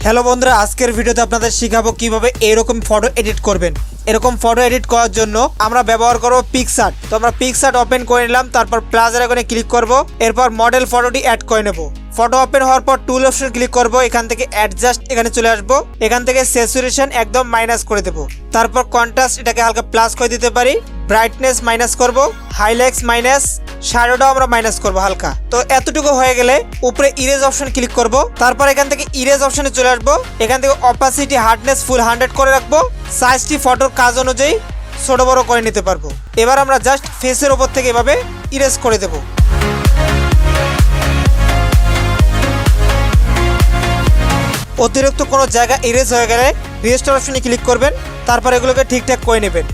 Hello বন্ধুরা, আজকের ভিডিওতে আপনাদের শেখাবো কিভাবে এরকম ফটো এডিট করবেন। এরকম ফটো এডিট করার জন্য আমরা ব্যবহার করব পিক্সআর্ট। তো আমরা পিক্সআর্ট ওপেন করে নিলাম, তারপর প্লাসের আইকনে ক্লিক করব, এরপর মডেল ফটোটি অ্যাড করে নেব। ফটো ওপেন হওয়ার পর টুল অপশন ক্লিক করব, এখান থেকে অ্যাডজাস্ট এখানে চলে আসব, এখান থেকে স্যাচুরেশন একদম মাইনাস করে দেব, তারপর কন্ট্রাস্ট এটাকে হালকা প্লাস করে দিতে পারি, ব্রাইটনেস মাইনাস করব, হাইলাইটস মাইনাস, শ্যাডোটাও আমরা মাইনাস করব হালকা। তো এতটুকু হয়ে গেলে উপরে ইরেজ অপশন ক্লিক করব, তারপর এখান থেকে ইরেজ অপশনে চলে আসবো, এখান থেকে অপাসিটি হার্ডনেস ফুল 100 করে রাখবো, সাইজটি ফটোর কাজ অনুযায়ী ছোট বড় করে নিতে পারবো। এবার আমরা জাস্ট ফেসের উপর থেকে এভাবে ইরেজ করে দেব। অতিরিক্ত কোনো জায়গা ইরেজ হয়ে গেলে রিস্টোর অপশনে ক্লিক করবেন, তারপর এগুলোকে ঠিকঠাক করে নেবেন।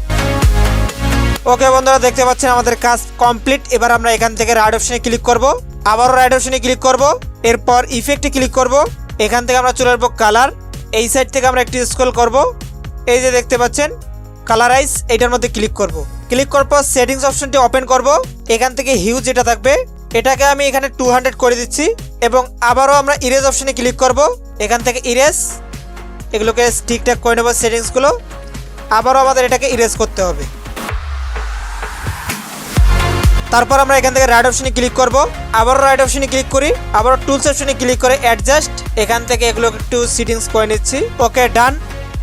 ওকে বন্ধুরা, দেখতে পাচ্ছেন আমাদের কাজ কমপ্লিট। এবার আমরা এখান থেকে রাইট অপশনে ক্লিক করব, আবারও রাইট অপশনে ক্লিক করব, এরপর ইফেক্টে ক্লিক করব, এখান থেকে আমরা চলে আসবো কালার, এই সাইড থেকে আমরা একটু স্ক্রল করব, এই যে দেখতে পাচ্ছেন কালারাইজ, এইটার মধ্যে ক্লিক করব। ক্লিক করার পর সেটিংস অপশনটি ওপেন করব, এখান থেকে হিউজ যেটা থাকবে এটাকে আমি এখানে 200 করে দিচ্ছি, এবং আবারও আমরা ইরেজ অপশনে ক্লিক করব, এখান থেকে ইরেজ, এগুলোকে ঠিকঠাক করে নেব সেটিংসগুলো, আবারও আমাদের এটাকে ইরেজ করতে হবে। তারপর আমরা এখান থেকে রাইট অপশনে ক্লিক করব, আবারও রাইট অপশনে ক্লিক করি, আবারও টুলস অপশনে ক্লিক করে অ্যাডজাস্ট, এখান থেকে এগুলো একটু সেটিংস করে নিচ্ছি। ওকে ডান।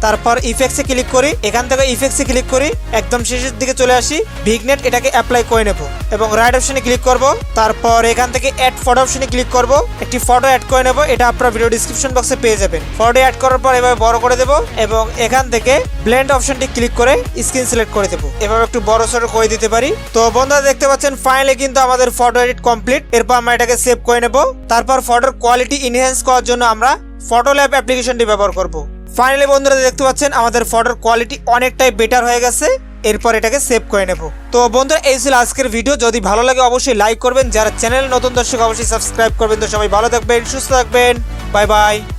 তারপর ইফেক্টসে ক্লিক করি, এখান থেকে ইফেক্টসে ক্লিক করি, একদম শেষের দিকে চলে আসি, ভিগনেট এটাকে অ্যাপ্লাই করে নেব এবং রাইট অপশনে ক্লিক করব, তারপর এখান থেকে অ্যাড ফটো অপশনে ক্লিক করব, একটি ফটো অ্যাড করে নেব, এটা আপনারা ভিডিও ডিসক্রিপশন বক্সে পেয়ে যাবেন। ফটো অ্যাড করার পর এভাবে বড় করে দেব এবং এখান থেকে ব্লেন্ড অপশনটি ক্লিক করে স্ক্রিন সিলেক্ট করে দেব, এভাবে একটু বড় সড়ো করে দিতে পারি। তো বন্ধুরা দেখতে পাচ্ছেন ফাইনালি কিন্তু আমাদের ফটো এডিট কমপ্লিট। এরপর আমরা এটাকে সেভ করে নেব, তারপর ফটোর কোয়ালিটি এনহ্যান্স করার জন্য আমরা ফটো ল্যাব অ্যাপ্লিকেশনটি ব্যবহার করব। ফাইনালি বন্ধুরা দেখতে পাচ্ছেন আমাদের ফটোর কোয়ালিটি অনেকটাই বেটার হয়ে গেছে। এরপর এটাকে সেভ করে নেব। তো বন্ধুরা এই ছিল আজকের ভিডিও, যদি ভালো লাগে অবশ্যই লাইক করবেন, যারা চ্যানেল নতুন দর্শক অবশ্যই সাবস্ক্রাইব করবেন। তো সবাই ভালো থাকবেন, সুস্থ থাকবেন, বাই বাই।